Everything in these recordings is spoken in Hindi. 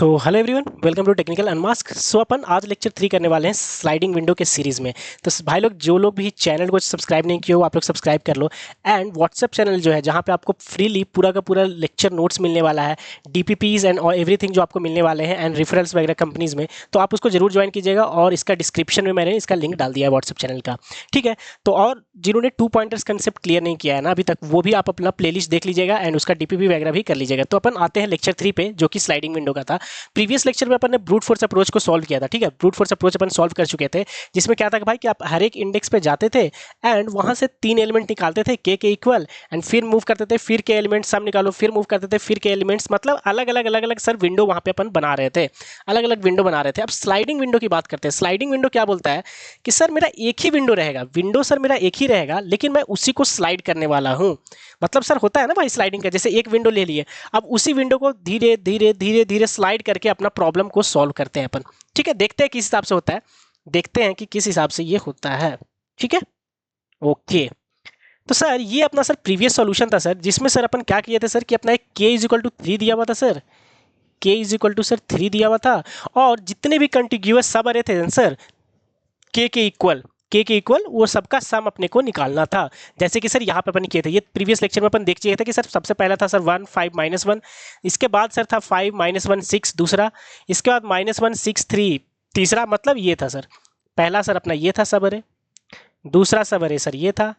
तो hello everyone, welcome to technical unmask. So अपन आज लेक्चर 3 करने वाले हैं स्लाइडिंग विंडो के सीरीज़ में। तो भाई लोग, जो लोग भी चैनल को सब्सक्राइब नहीं किए हो, आप लोग सब्सक्राइब कर लो। एंड व्हाट्सएप चैनल जो है, जहाँ पे आपको फ्रीली पूरा का पूरा लेक्चर नोट्स मिलने वाला है, डीपीपीज एंड एवरीथिंग जो आपको मिलने वाले हैं, एंड रेफरल्स वगैरह कंपनीज में, तो आप उसको जरूर ज्वाइन कीजिएगा। और इसका डिस्क्रिप्शन में मैंने इसका लिंक डाल दिया है व्हाट्सएप चैनल का, ठीक है। तो और जिन्होंने 2 पॉइंटर्स कंसेप्ट क्लियर नहीं किया है ना अभी तक, वो भी आप अपना प्लेलिस्ट देख लीजिएगा एंड उसका डीपीपी वगैरह भी कर लीजिएगा। तो अपन आते हैं लेक्चर 3 पे, जो कि स्लाइडिंग विंडो का था। प्रीवियस लेक्चर में अपन ने ब्रूट फोर्स अप्रोच को सॉल्व किया था, ठीक है। ब्रूट फोर्स अप्रोच अपन सॉल्व कर चुके थे, जिसमें क्या था कि भाई कि आप हर एक इंडेक्स पे जाते थे एंड वहां से 3 एलिमेंट निकालते थे के इक्वल, एंड फिर मूव करते थे, फिर के एलिमेंट सब निकालो, फिर मूव करते थे, फिर के एलिमेंट्स, मतलब अलग अलग सर विंडो वहां पे अपन बना रहे थे, अलग अलग विंडो बना रहे थे। अब स्लाइडिंग विंडो की बात करते हैं। स्लाइडिंग विंडो क्या बोलता है कि सर मेरा एक ही विंडो रहेगा, विंडो सर मेरा एक ही रहेगा, लेकिन मैं उसी को स्लाइड करने वाला हूं। मतलब सर होता है ना भाई स्लाइडिंग का, जैसे एक विंडो ले लिए, अब उसी विंडो को धीरे धीरे धीरे धीरे स्लाइड करके अपना प्रॉब्लम को सॉल्व करते हैं अपन, ठीक है। देखते हैं किस हिसाब से होता है, देखते हैं कि किस हिसाब से ये होता है, ठीक है। ओके, तो सर ये अपना सर प्रीवियस सॉल्यूशन था सर, जिसमें सर अपन क्या किए थे सर कि अपना एक k इज इक्वल टू 3 दिया हुआ था sir, k is equal to sir 3 दिया हुआ था, और जितने भी कंटिग्यूअस सब अरे थे सर के इक्वल वो सबका सम अपने को निकालना था। जैसे कि सर यहाँ पे अपन किए थे, ये प्रीवियस लेक्चर में अपन देख चुके थे कि सर सबसे पहला था सर 1 5 -1, इसके बाद सर था 5 -1 6 दूसरा, इसके बाद -1 6 3 तीसरा, मतलब ये था सर। पहला सर अपना ये था सब अरे, दूसरा सब अरे सर ये था,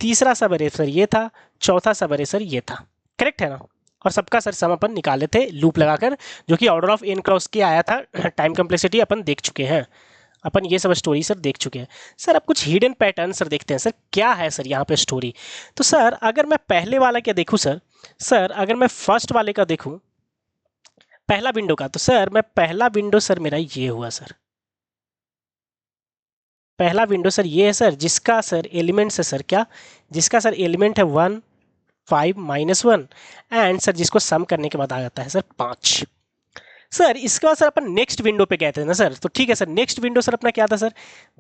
तीसरा सब अरे सर ये था, चौथा सब अरे सर ये था। करेक्ट है ना। और सबका सर सम अपन निकाले थे लूप लगाकर, जो कि ऑर्डर ऑफ n क्रॉस के आया था। टाइम कम्प्लेक्सिटी अपन देख चुके हैं, अपन ये सब स्टोरी सर देख चुके हैं। सर अब कुछ हिडन पैटर्न सर देखते हैं, सर क्या है सर यहाँ पे स्टोरी। तो सर अगर मैं पहले वाला क्या देखूँ सर, सर अगर मैं फर्स्ट वाले का देखूँ, पहला विंडो का, तो सर मैं पहला विंडो सर मेरा ये हुआ सर, पहला विंडो सर ये है सर, जिसका सर एलिमेंट्स है सर क्या, जिसका सर एलिमेंट है 1 5 -1, एंड सर जिसको सम करने के बाद आ जाता है सर 5। सर इसके बाद सर अपन नेक्स्ट विंडो पे गए थे ना सर, तो ठीक है सर, नेक्स्ट विंडो सर अपना क्या था सर,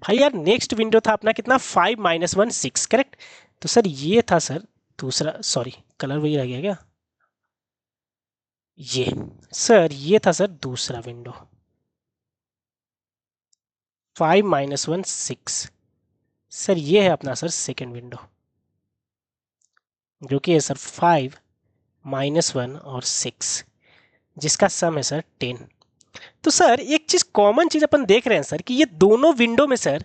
भाई यार नेक्स्ट विंडो था अपना कितना 5 -1 6, करेक्ट। तो सर ये था सर दूसरा, सॉरी कलर वही रह गया क्या, ये सर ये था सर दूसरा विंडो 5 -1 6। सर ये है अपना सर सेकेंड विंडो, जो कि है सर 5 -1 और 6, जिसका सम है सर 10। तो सर एक चीज कॉमन चीज अपन देख रहे हैं सर, कि ये दोनों विंडो में सर,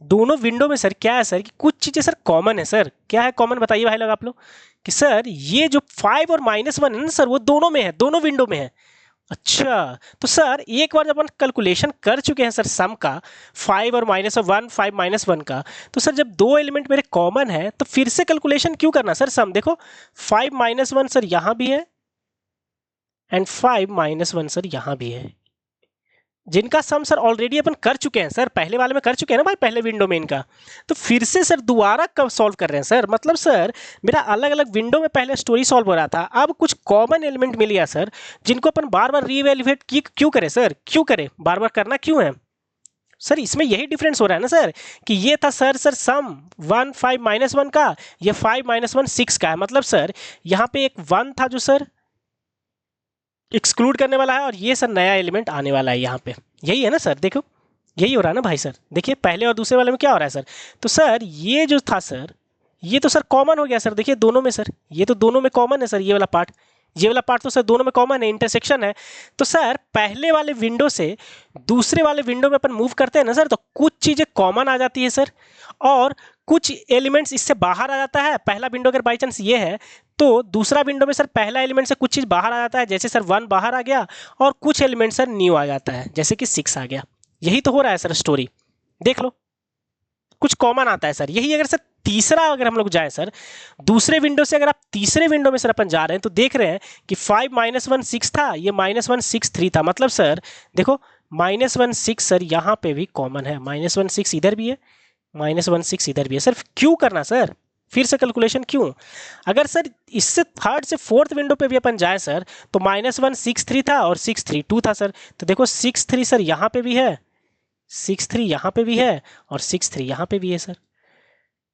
दोनों विंडो में सर क्या है सर, कि कुछ चीजें सर कॉमन है सर। क्या है कॉमन, बताइए भाई लोग आप लोग, कि सर ये जो 5 और -1 है ना सर, वो दोनों में है, दोनों विंडो में है। अच्छा, तो सर एक बार जब अपन कैलकुलेशन कर चुके हैं सर सम का, 5 और -1 5 -1 का, तो सर जब दो एलिमेंट मेरे कॉमन है, तो फिर से कैलकुलेशन क्यों करना सर सम। देखो 5 -1 सर यहां भी है, एंड 5 -1 सर यहां भी है, जिनका सम सर ऑलरेडी अपन कर चुके हैं सर, पहले वाले में कर चुके हैं ना भाई, पहले विंडो में इनका। तो फिर से सर दोबारा कब सॉल्व कर रहे हैं सर, मतलब सर मेरा अलग अलग विंडो में पहले स्टोरी सॉल्व हो रहा था, अब कुछ कॉमन एलिमेंट मिल गया सर, जिनको अपन बार बार रीवैल्यूएट क्यों करें सर, क्यों करें, बार बार करना क्यों है सर। इसमें यही डिफरेंस हो रहा है ना सर, कि ये था सर सम 1 5 -1 का, ये 5 -1 6 का है। मतलब सर यहाँ पे एक 1 था जो सर एक्सक्लूड करने वाला है, और ये सर नया एलिमेंट आने वाला है यहाँ पे, यही है ना सर। देखो यही हो रहा है ना भाई सर, देखिए पहले और दूसरे वाले में क्या हो रहा है सर। तो सर ये जो था सर, ये तो सर कॉमन हो गया सर, देखिए दोनों में सर, ये तो दोनों में कॉमन है सर, ये वाला पार्ट, ये वाला पार्ट तो सर दोनों में कॉमन है, इंटरसेक्शन है। तो सर पहले वाले विंडो से दूसरे वाले विंडो में अपन मूव करते हैं ना सर, तो कुछ चीज़ें कॉमन आ जाती है सर, और कुछ एलिमेंट्स इससे बाहर आ जाता है। पहला विंडो अगर बाई चांस ये है, तो दूसरा विंडो में सर पहला एलिमेंट से कुछ चीज़ बाहर आ जाता है, जैसे सर 1 बाहर आ गया, और कुछ एलिमेंट सर न्यू आ जाता है, जैसे कि 6 आ गया। यही तो हो रहा है सर स्टोरी, देख लो कुछ कॉमन आता है सर। यही अगर सर तीसरा अगर हम लोग जाए सर, दूसरे विंडो से अगर आप तीसरे विंडो में सर अपन जा रहे हैं, तो देख रहे हैं कि 5 -1 6 था, ये -1 6 3 था। मतलब सर देखो -1 6 सर यहाँ पे भी कॉमन है, -1 6 इधर भी है, -1 6 इधर भी है। सर क्यों करना सर, फिर से कैलकुलेशन क्यों। अगर सर इससे थर्ड से फोर्थ विंडो पे भी अपन जाए सर, तो -1 6 3 था और 6 3 2 था सर। तो देखो 6 3 सर यहाँ पे भी है, 6 3 यहाँ पे भी है, और 6 3 यहाँ पे भी है सर।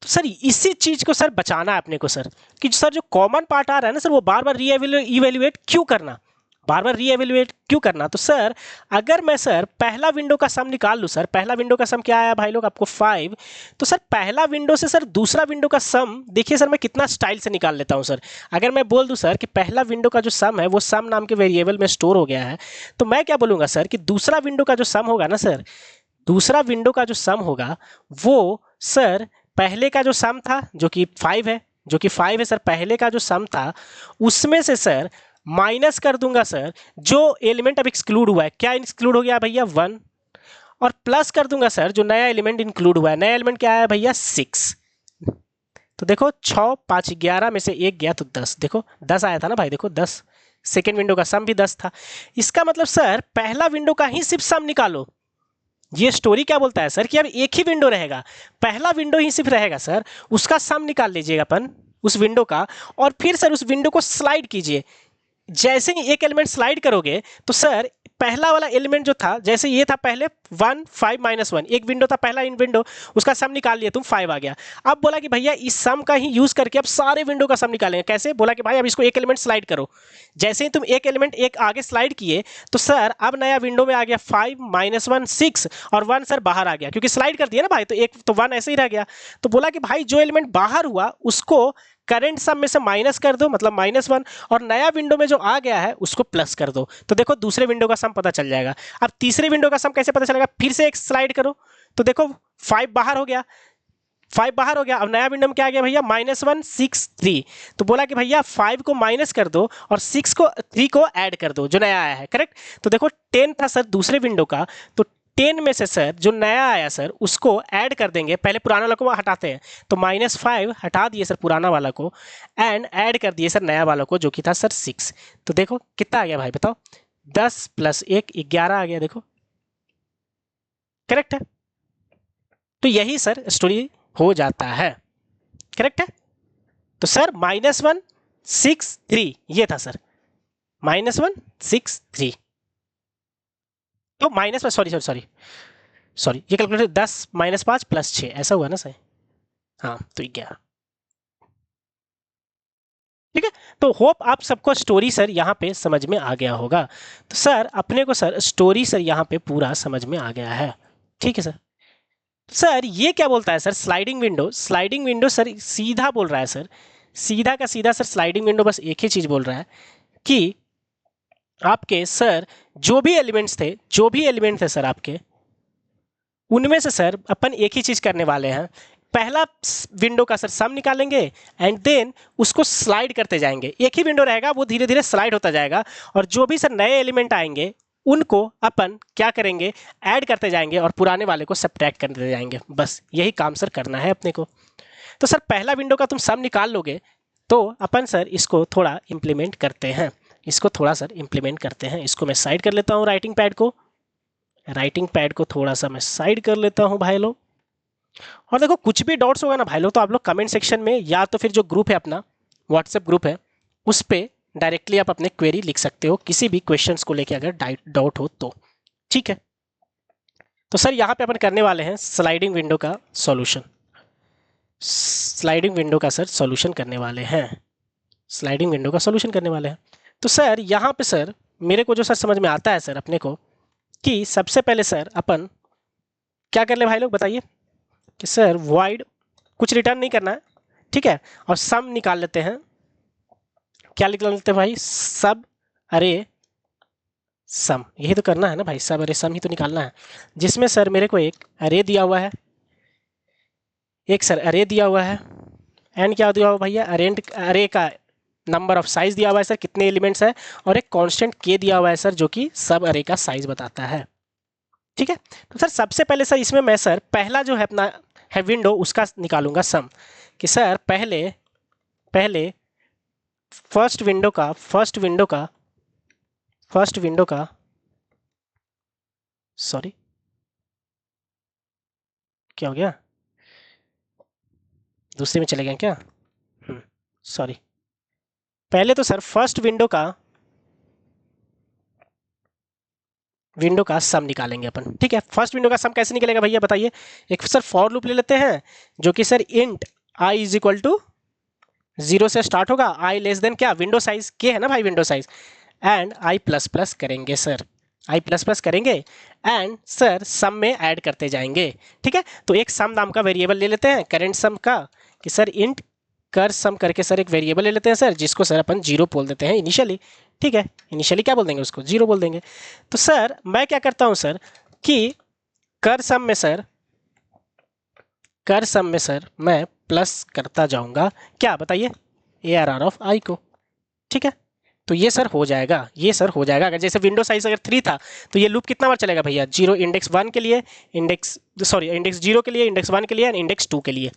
तो सर इसी चीज को सर बचाना है अपने को सर, कि सर जो कॉमन पार्ट आ रहा है ना सर, वो बार बार रीइवेल्युएट क्यों करना। बार बार रीएवेल्युएट क्यों करना? तो सर अगर मैं सर पहला विंडो का सम निकाल लूँ सर, पहला विंडो का सम क्या आया भाई लोग आपको 5, तो सर पहला विंडो से सर दूसरा विंडो का सम देखिए सर मैं कितना स्टाइल से निकाल लेता हूँ सर। अगर मैं बोल दूँ सर कि पहला विंडो का जो सम है वो सम नाम के वेरिएबल में स्टोर हो गया है, तो मैं क्या बोलूँगा सर कि दूसरा विंडो का जो सम होगा ना सर, दूसरा विंडो का जो सम होगा वो सर पहले का जो सम था जो कि 5 है, जो कि 5 है सर, पहले का जो सम था उसमें से सर माइनस कर दूंगा सर जो एलिमेंट अब एक्सक्लूड हुआ है। क्या एक्सक्लूड हो गया भैया? 1। और प्लस कर दूंगा सर जो नया एलिमेंट इंक्लूड हुआ है। नया एलिमेंट क्या आया भैया? 6। तो देखो 6 5 11 में से 1 गया तो 10, देखो 10 आया था ना भाई, देखो 10। सेकेंड विंडो का सम भी 10 था। इसका मतलब सर पहला विंडो का ही सिर्फ सम निकालो। ये स्टोरी क्या बोलता है सर कि अब एक ही विंडो रहेगा, पहला विंडो ही सिर्फ रहेगा सर, उसका सम निकाल लीजिएगा अपन उस विंडो का, और फिर सर उस विंडो को स्लाइड कीजिए। जैसे ही एक एलिमेंट स्लाइड करोगे तो सर पहला वाला एलिमेंट जो था, जैसे ये था पहले 1 5 -1, एक विंडो था पहला इन विंडो, उसका सम निकाल लिया तुम 5 आ गया। अब बोला कि भैया इस सम का ही यूज करके अब सारे विंडो का सम निकालेंगे। कैसे? बोला कि भाई अब इसको एक एलिमेंट स्लाइड करो। जैसे ही तुम एक एलिमेंट एक आगे स्लाइड किए तो सर अब नया विंडो में आ गया 5 -1 6, और 1 सर बाहर आ गया क्योंकि स्लाइड कर दिया ना भाई, तो एक तो 1 ऐसे ही रह गया। तो बोला कि भाई जो एलिमेंट बाहर हुआ उसको करंट सम में से माइनस कर दो, मतलब -1, और नया विंडो में जो आ गया है उसको प्लस कर दो। तो देखो दूसरे विंडो का सम पता चल जाएगा। अब तीसरे विंडो का सम कैसे पता चलेगा? फिर से एक स्लाइड करो तो देखो 5 बाहर हो गया, 5 बाहर हो गया। अब नया विंडो में क्या आ गया भैया? -1 6 3। तो बोला कि भैया 5 को माइनस कर दो और 3 को ऐड कर दो जो नया आया है। करेक्ट? तो देखो 10 था सर दूसरे विंडो का, तो 10 में से सर जो नया आया सर उसको ऐड कर देंगे। पहले पुराना वाला को हटाते हैं, तो -5 हटा दिए सर पुराना वाला को, एंड ऐड कर दिए सर नया वाला को जो कि था सर 6। तो देखो कितना आ गया भाई बताओ? 10 + 1 11 आ गया। देखो करेक्ट है? तो यही सर स्टोरी हो जाता है। करेक्ट है? तो सर -1 6 3 ये था सर, -1 6 3। तो माइनस सॉरी ये कैलकुलेटर 10 -5 + 6 ऐसा हुआ ना सर? हाँ तो 11। ठीक है, तो होप आप सबको स्टोरी सर यहाँ पे समझ में आ गया होगा। तो सर अपने को सर स्टोरी सर यहाँ पे पूरा समझ में आ गया है। ठीक है सर। सर ये क्या बोलता है sir? Sliding window, sliding window sir सीधा बोल रहा है सर, सीधा का सीधा सर स्लाइडिंग विंडो बस एक ही चीज बोल रहा है कि आपके सर जो भी एलिमेंट थे सर आपके, उनमें से सर अपन एक ही चीज करने वाले हैं। पहला विंडो का सर सम निकालेंगे एंड देन उसको स्लाइड करते जाएंगे। एक ही विंडो रहेगा, वो धीरे धीरे स्लाइड होता जाएगा, और जो भी सर नए एलिमेंट आएंगे उनको अपन क्या करेंगे? ऐड करते जाएंगे और पुराने वाले को सब्ट्रैक्ट करते जाएंगे। बस यही काम सर करना है अपने को। तो सर पहला विंडो का तुम सम निकाल लोगे तो अपन सर इसको थोड़ा इंप्लीमेंट करते हैं, इसको मैं साइड कर लेता हूँ राइटिंग पैड को थोड़ा सा मैं साइड कर लेता हूँ भाई लोग। और देखो कुछ भी डाउट्स होगा ना भाई लोग तो आप लोग कमेंट सेक्शन में या तो फिर जो ग्रुप है अपना व्हाट्सएप ग्रुप है उस पर डायरेक्टली आप अपने क्वेरी लिख सकते हो, किसी भी क्वेश्चंस को लेके अगर डाउट हो तो। ठीक है, तो सर यहाँ पे अपन करने वाले हैं स्लाइडिंग विंडो का सॉल्यूशन। तो सर यहाँ पे सर मेरे को जो सर समझ में आता है सर अपने को कि सबसे पहले सर अपन क्या कर ले भाई लोग बताइए कि सर void कुछ रिटर्न नहीं करना है, ठीक है, और सम निकाल लेते हैं। क्या निकाल लेते हैं भाई? सब अरे सम, यही तो करना है ना भाई, सब अरे सम ही तो निकालना है, जिसमें सर मेरे को एक अरे दिया हुआ है, एंड क्या दिया हुआ भैया? अरे का नंबर ऑफ साइज दिया हुआ है सर, कितने एलिमेंट्स है, और एक कांस्टेंट के दिया हुआ है सर जो कि सब अरे का साइज बताता है। ठीक है, तो सर सबसे पहले सर इसमें मैं सर पहला जो है अपना है विंडो उसका निकालूंगा सम, कि सर पहले फर्स्ट विंडो का सॉरी क्या हो गया? दूसरे में चले गए क्या? सॉरी, पहले तो सर फर्स्ट विंडो का सम निकालेंगे अपन। ठीक है, फर्स्ट विंडो का सम कैसे निकलेगा भैया बताइए? एक सर फॉर लूप ले लेते हैं जो कि सर इंट i = 0 से स्टार्ट होगा, i लेस देन क्या? विंडो साइज के है ना भाई, window size and I plus plus करेंगे सर, आई प्लस प्लस करेंगे एंड सर सम में ऐड करते जाएंगे। ठीक है, तो एक सम नाम का वेरिएबल ले लेते हैं करेंट सम का, कि सर इंट कर सम करके सर एक वेरिएबल ले लेते हैं सर, जिसको सर अपन जीरो बोल देते हैं इनिशियली। ठीक है, इनिशियली क्या बोल देंगे उसको, जीरो बोल देंगे। तो सर मैं क्या करता हूँ सर कि कर सम में सर, कर सम में सर मैं प्लस करता जाऊंगा, क्या बताइए, ARR ऑफ आई को। ठीक है, तो ये सर हो जाएगा, ये सर हो जाएगा। अगर जैसे विंडो साइज अगर 3 था तो ये लूप कितना बार चलेगा भैया, जीरो इंडेक्स 1 के लिए, इंडेक्स 0 के लिए, इंडेक्स 1 के लिए एंड इंडेक्स 2 के लिए।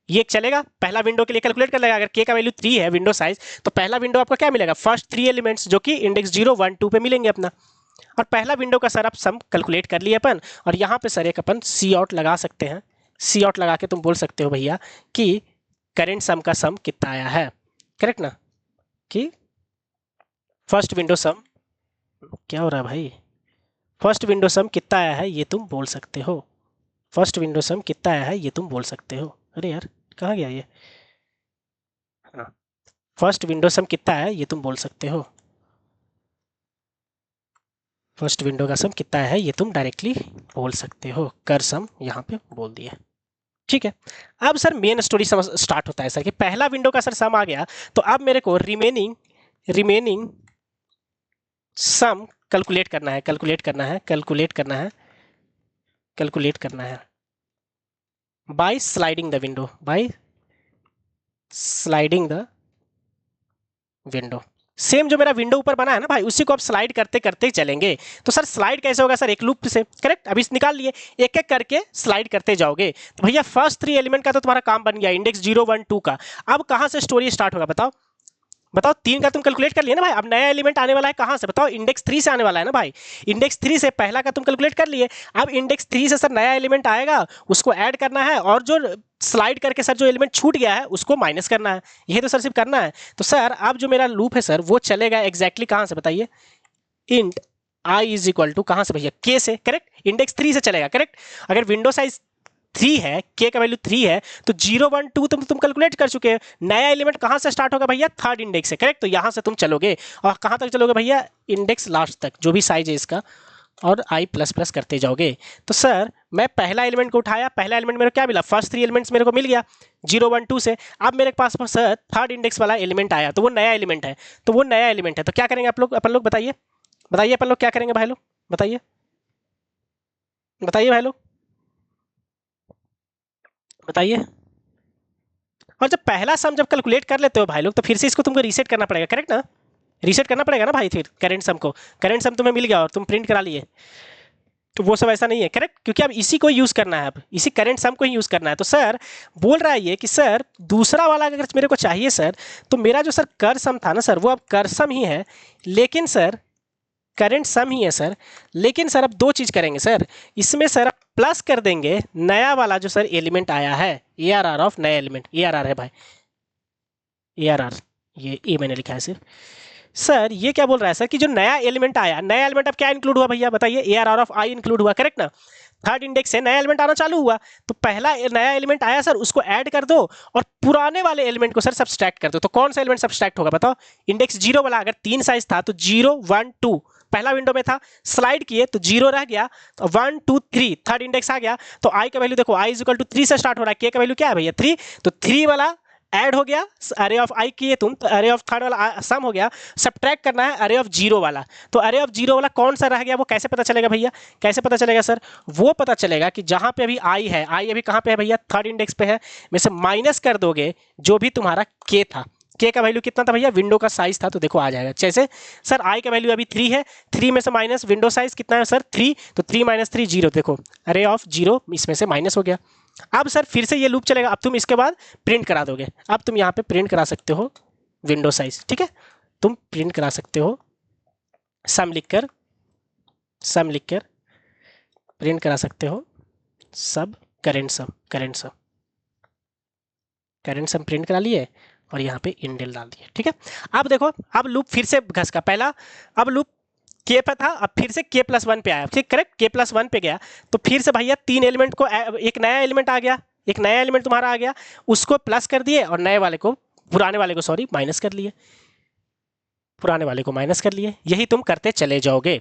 ये चलेगा, पहला विंडो के लिए कैलकुलेट कर लेगा। अगर के का वैल्यू 3 है विंडो साइज, तो पहला विंडो आपको क्या मिलेगा, फर्स्ट 3 एलिमेंट्स जो कि इंडेक्स 0 1 2 पे मिलेंगे अपना। और पहला विंडो का सर आप सम कैलकुलेट कर लिए अपन, और यहाँ पे सर एक अपन सी आउट लगा सकते हैं। सी आउट लगा के तुम बोल सकते हो भैया कि करेंट सम का सम कितना आया है, करेक्ट ना, कि फर्स्ट विंडो सम क्या हो रहा है भाई, फर्स्ट विंडो सम कितना आया है ये तुम बोल सकते हो, फर्स्ट विंडो सम कितना आया है ये तुम बोल सकते हो। अरे यार कहाँ गया ये, हाँ, फर्स्ट विंडो सम कितना है ये तुम बोल सकते हो, फर्स्ट विंडो का सम कितना है ये तुम डायरेक्टली बोल सकते हो, कर सम यहाँ पे बोल दिया। ठीक है, अब सर मेन स्टोरी स्टार्ट होता है सर कि पहला विंडो का सर सम आ गया, तो अब मेरे को रिमेनिंग सम कैलकुलेट करना है, कैलकुलेट करना है, कैलकुलेट करना है, कैलकुलेट करना है by sliding the window, by sliding the window. Same जो मेरा विंडो ऊपर बना है ना भाई, उसी को आप स्लाइड करते करते चलेंगे। तो सर स्लाइड कैसे होगा सर, एक लूप से, करेक्ट, अभी निकाल लिए, एक एक करके स्लाइड करते जाओगे। तो भैया फर्स्ट 3 एलिमेंट का तो तुम्हारा काम बन गया, इंडेक्स 0 1 2 का। अब कहां से स्टोरी स्टार्ट होगा बताओ, बताओ 3 का तुम कैलकुलेट कर लिया ना भाई, अब नया एलिमेंट आने वाला है कहां से बताओ, इंडेक्स 3 से आने वाला है ना भाई, इंडेक्स 3 से पहला का तुम कैलकुलेट कर लिए। अब इंडेक्स 3 से सर नया एलिमेंट आएगा, उसको ऐड करना है, और जो स्लाइड करके सर जो एलिमेंट छूट गया है उसको माइनस करना है, ये तो सर सिर्फ करना है। तो सर अब जो मेरा लूप है सर वो चलेगा एग्जैक्टली कहां से बताइए, int I is equal to कहां से भैया, के से, करेक्ट, इंडेक्स 3 से चलेगा, करेक्ट। अगर विंडो साइज 3 है, के का वैल्यू 3 है, तो 0 1 2 तुम कैलकुलेट कर चुके हैं। नया एलिमेंट कहां से स्टार्ट होगा भैया, थर्ड इंडेक्स से, करेक्ट। तो यहां से तुम चलोगे और कहां तक चलोगे भैया, इंडेक्स लास्ट तक जो भी साइज है इसका, और आई प्लस प्लस करते जाओगे। तो सर मैं पहला एलिमेंट को उठाया, पहला एलिमेंट मेरे को क्या मिला, फर्स्ट 3 एलिमेंट्स मेरे को मिल गया 0 1 2 से। अब मेरे पास सर थर्ड इंडेक्स वाला एलिमेंट आया, तो वो नया एलिमेंट है, तो वो नया एलिमेंट है, तो क्या करेंगे आप लोग, अपन लोग बताइए, बताइए अपन लोग क्या करेंगे भाई लोग, बताइए, बताइए भाई लोग, बताइए। और जब पहला सम जब कैलकुलेट कर लेते हो भाई लोग, तो फिर से इसको तुमको रीसेट करना पड़ेगा, करेक्ट ना, रीसेट करना पड़ेगा ना भाई, फिर करेंट सम को, करेंट सम तुम्हें मिल गया और तुम प्रिंट करा लिए, तो वो सब ऐसा नहीं है, करेक्ट, क्योंकि अब इसी को यूज करना है, अब इसी करेंट सम को ही यूज करना है। तो सर बोल रहा है ये कि सर दूसरा वाला अगर मेरे को चाहिए सर, तो मेरा जो सर कर सम था ना सर, वो अब कर सम ही है, लेकिन सर करेंट सम ही है सर, लेकिन सर अब दो चीज करेंगे सर, इसमें सर आप प्लस कर देंगे नया वाला जो सर एलिमेंट आया है, ARR ऑफ नया एलिमेंट, ARR है भाई, ARR, ये ए मैंने लिखा है सिर्फ। सर ये क्या बोल रहा है सर कि जो नया एलिमेंट आया, नया एलिमेंट अब क्या इंक्लूड हुआ भैया बताइए, ARR ऑफ आई इंक्लूड हुआ, करेक्ट ना, थर्ड इंडेक्स से नया एलिमेंट आना चालू हुआ, तो पहला नया एलिमेंट आया सर, उसको ऐड कर दो और पुराने वाले एलिमेंट को सर सब्सट्रैक्ट कर दो। तो कौन सा एलिमेंट सब्सट्रैक्ट होगा बताओ, इंडेक्स 0 वाला, अगर 3 साइज था तो 0 1 2 पहला विंडो में था, स्लाइड किए तो 0 रह गया, तो 1 2 3 थर्ड इंडेक्स आ गया, तो आई का वैल्यू देखो, आई इज इक्वल टू 3 से स्टार्ट हो रहा है, के का वैल्यू क्या है भैया 3, तो 3 वाला ऐड हो गया, अरे ऑफ आई किए तुम, तो अरे ऑफ थर्ड वाला सम हो गया, सब्ट्रैक्ट करना है अरे ऑफ 0 वाला, तो अरे ऑफ 0 वाला कौन सा रह गया, वो कैसे पता चलेगा भैया, कैसे पता चलेगा सर, वो पता चलेगा कि जहां पे अभी आई है, आई अभी कहां पे है भैया, थर्ड इंडेक्स पे है, में से माइनस कर दोगे जो भी तुम्हारा के था, के का वैल्यू कितना था भैया, विंडो का साइज था, तो देखो आ जाएगा, जैसे सर आई का वैल्यू अभी 3 है, 3 में से माइनस विंडो साइज कितना है सर 3, तो 3 माइनस 3 0, देखो अरे ऑफ 0 इसमें से माइनस हो गया। अब सर फिर से ये लूप चलेगा, अब तुम इसके बाद प्रिंट करा दोगे, अब तुम यहाँ पे प्रिंट करा सकते हो विंडो साइज, ठीक है, तुम प्रिंट करा सकते हो सम लिखकर, सम लिखकर प्रिंट करा सकते हो सब करेंट सम, करेंट सम, करेंट सम प्रिंट करा लिए और यहाँ पे इंडेल डाल दिए, ठीक है। अब देखो, अब लूप फिर से घस का पहला, अब लूप के पे था, अब फिर से के प्लस 1 पे आया, ठीक, करेक्ट, के प्लस 1 पे गया, तो फिर से भैया 3 एलिमेंट को, एक नया एलिमेंट आ गया, एक नया एलिमेंट तुम्हारा आ गया, उसको प्लस कर दिए और नए वाले को, पुराने वाले को सॉरी माइनस कर लिए, पुराने वाले को माइनस कर लिए, यही तुम करते चले जाओगे।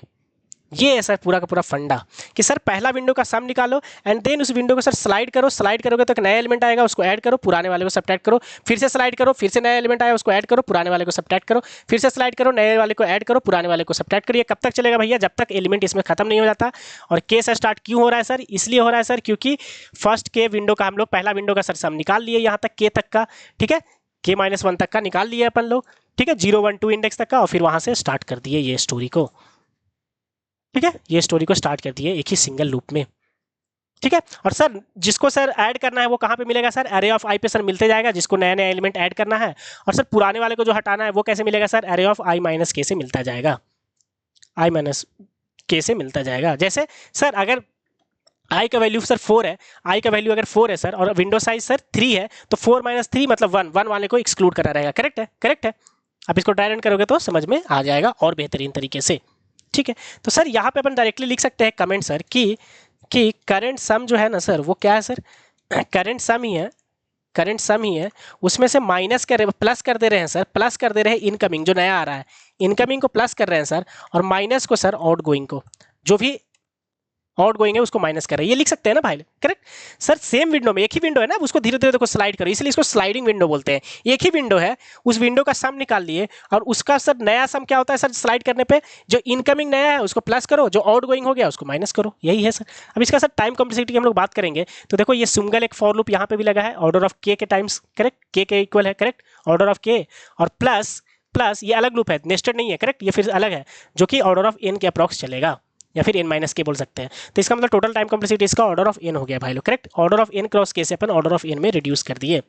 ये है सर पूरा का पूरा फंडा कि सर पहला विंडो का सम निकालो एंड देन उस विंडो को सर स्लाइड करो, स्लाइड करोगे तो एक नया एलिमेंट आएगा, उसको ऐड करो, पुराने वाले को सब्ट्रैक्ट करो, फिर से स्लाइड करो, फिर से नया एलिमेंट आया, उसको ऐड करो, पुराने वाले को सब्ट्रैक्ट करो, फिर से स्लाइड करो, नए वाले को ऐड करो, पुराने वाले को सब्ट्रैक्ट करिए। कब तक चलेगा भैया? जब तक एलिमेंट इसमें खत्म नहीं हो जाता। और के से स्टार्ट क्यों हो रहा है सर? इसलिए हो रहा है सर क्योंकि फर्स्ट के विंडो का हम लोग पहला विंडो का सर सम निकाल लिए यहाँ तक के तक का, ठीक है, के -1 तक का निकाल लिए अपन लोग, ठीक है, 0 1 2 इंडेक्स तक का, और फिर वहां से स्टार्ट कर दिए ये स्टोरी को, ठीक है, ये स्टोरी को स्टार्ट कर दिए एक ही सिंगल लूप में, ठीक है। और सर जिसको सर ऐड करना है वो कहाँ पे मिलेगा सर? अरे ऑफ आई पे सर मिलते जाएगा, जिसको नया नया एलिमेंट ऐड करना है। और सर पुराने वाले को जो हटाना है वो कैसे मिलेगा सर? अरे ऑफ आई माइनस के से मिलता जाएगा, आई माइनस के से मिलता जाएगा। जैसे सर अगर आई का वैल्यू सर 4 है, आई का वैल्यू अगर 4 है सर और विंडो साइज सर 3 है, तो 4 - 3 मतलब 1, 1 वाले को एक्सक्लूड करा रहेगा। करेक्ट है, करेक्ट है। आप इसको ट्राई रन करोगे तो समझ में आ जाएगा और बेहतरीन तरीके से, ठीक है। तो सर यहाँ पे अपन डायरेक्टली लिख सकते हैं कमेंट सर कि करंट सम जो है ना सर वो क्या है सर? करंट सम ही है, करंट सम ही है, उसमें से माइनस कर प्लस कर दे रहे हैं सर, प्लस कर दे रहे हैं इनकमिंग जो नया आ रहा है, इनकमिंग को प्लस कर रहे हैं सर, और माइनस को सर आउटगोइंग को, जो भी आउट गोइंग है उसको माइनस कर रहे हैं। ये लिख सकते हैं ना भाई? Correct sir. सेम विंडो में एक ही विंडो है ना, उसको धीरे धीरे देखो स्लाइड करो, इसलिए इसको स्लाइडिंग विंडो बोलते हैं। एक ही विंडो है, उस विंडो का सम निकाल लिए और उसका सर नया सम क्या होता है सर? स्लाइड करने पे जो इनकमिंग नया है उसको प्लस करो, जो आउट गोइंग हो गया उसको माइनस करो, यही है सर। अब इसका सर टाइम कॉम्प्लेक्सिटी की हम लोग बात करेंगे तो देखो ये सिंगल एक फॉर लूप यहाँ पे भी लगा है, ऑर्डर ऑफ के टाइम्स, करेक्ट, के इक्वल है, करेक्ट, ऑर्डर ऑफ के, और प्लस प्लस ये अलग लूप है, नेस्टेड नहीं है, करेक्ट, ये फिर अलग है जो कि ऑर्डर ऑफ एन के अप्रॉक्स चलेगा, या फिर n - के बोल सकते हैं। तो इसका मतलब टोटल टाइम कॉम्प्लेक्सिटी इसका ऑर्डर ऑफ n हो गया भाई लोग, correct. Order of n cross के से अपन ऑर्डर ऑफ n में रिड्यूस कर दिए।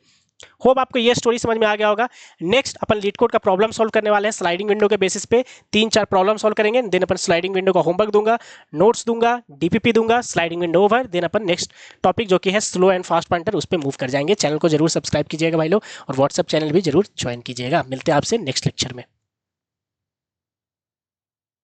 होप आपको ये स्टोरी समझ में आ गया होगा। नेक्स्ट अपन लीड कोड का प्रॉब्लम सॉल्व करने वाले हैं स्लाइडिंग विंडो के बेसिस पे, 3-4 प्रॉब्लम सॉल्व करेंगे, देन अपन स्लाइडिंग विंडो का होमवर्क दूंगा, नोट्स दूंगा, डीपीपी दूंगा, स्लाइडिंग विंडो ओवर, देन अपन नेक्स्ट टॉपिक जो कि है स्लो एंड फास्ट पॉइंटर उस पर मूव कर जाएंगे। चैनल को जरूर सब्सक्राइब कीजिएगा भाई लोग, और व्हाट्सएप चैनल भी जरूर ज्वाइन कीजिएगा। मिलते हैं आपसे नेक्स्ट लेक्चर में।